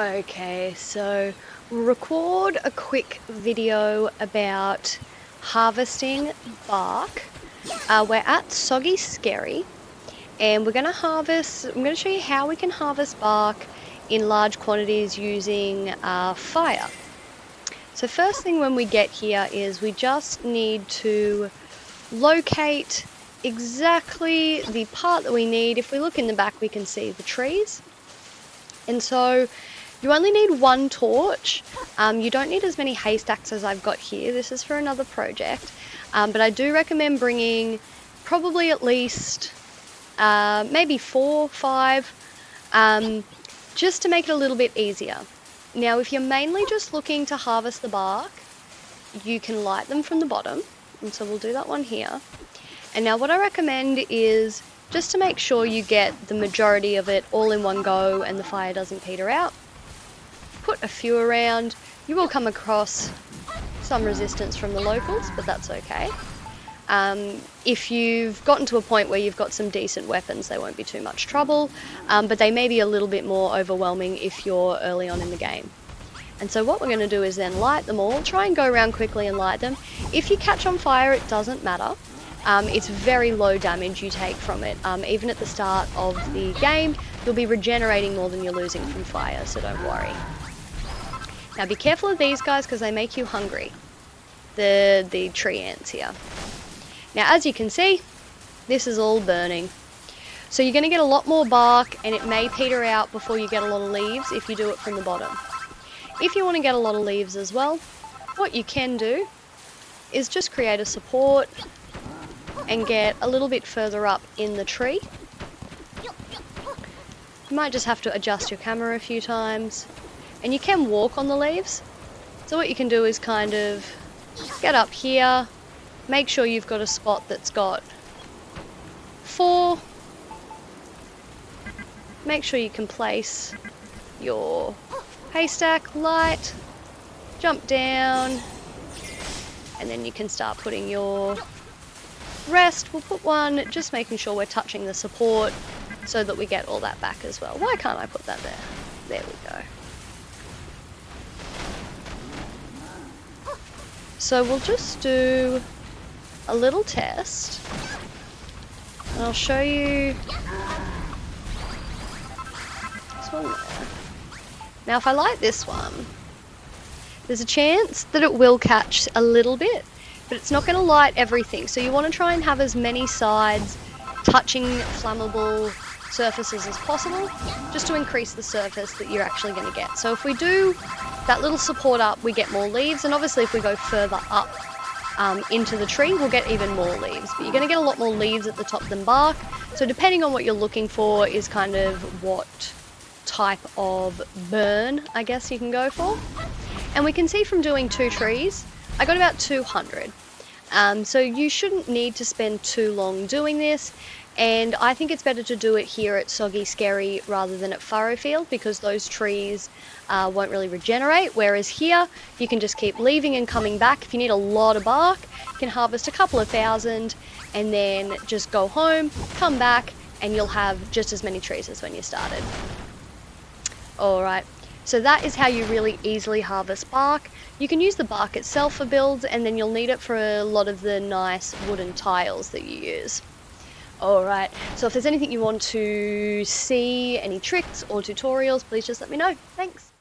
Okay, so we'll record a quick video about harvesting bark. We're at Soggy Scary and I'm going to show you how we can harvest bark in large quantities using fire. So first thing when we get here is we just need to locate exactly the part that we need. If we look in the back we can see the trees. And so you only need one torch. You don't need as many haystacks as I've got here. This is for another project. But I do recommend bringing probably at least maybe 4 or 5, just to make it a little bit easier. Now, if you're mainly just looking to harvest the bark, you can light them from the bottom. And so we'll do that one here. And now what I recommend is just to make sure you get the majority of it all in one go and the fire doesn't peter out. Put a few around. You will come across some resistance from the locals, but that's okay. If you've gotten to a point where you've got some decent weapons, they won't be too much trouble, but they may be a little bit more overwhelming if you're early on in the game. And so what we're going to do is then light them all. Try and go around quickly and light them. If you catch on fire, it doesn't matter. It's very low damage you take from it. Even at the start of the game, you'll be regenerating more than you're losing from fire, so don't worry. Now be careful of these guys because they make you hungry. The tree ants here. Now as you can see, this is all burning. So you're going to get a lot more bark and it may peter out before you get a lot of leaves if you do it from the bottom. If you want to get a lot of leaves as well, what you can do is just create a support and get a little bit further up in the tree. You might just have to adjust your camera a few times, and you can walk on the leaves. So what you can do is kind of get up here, make sure you've got a spot that's got 4. Make sure you can place your haystack, light, jump down, and then you can start putting your rest. We'll put one, just making sure we're touching the support so that we get all that back as well. Why can't I put that there? There we go. So we'll just do a little test and I'll show you this one there. Now if I light this one, there's a chance that it will catch a little bit, but it's not going to light everything. So you want to try and have as many sides touching flammable surfaces as possible, just to increase the surface that you're actually going to get. So if we do that little support up, we get more leaves, and obviously if we go further up into the tree, we'll get even more leaves. But you're going to get a lot more leaves at the top than bark. So depending on what you're looking for is kind of what type of burn, I guess, you can go for. And we can see from doing 2 trees, I got about 200. So you shouldn't need to spend too long doing this, and I think it's better to do it here at Soggy Scary rather than at Furrowfield, because those trees won't really regenerate, whereas here you can just keep leaving and coming back. If you need a lot of bark, you can harvest a couple of thousand and then just go home, come back, and you'll have just as many trees as when you started. Alright, so that is how you really easily harvest bark. You can use the bark itself for builds, and then you'll need it for a lot of the nice wooden tiles that you use. Alright, so if there's anything you want to see, any tricks or tutorials, please just let me know. Thanks!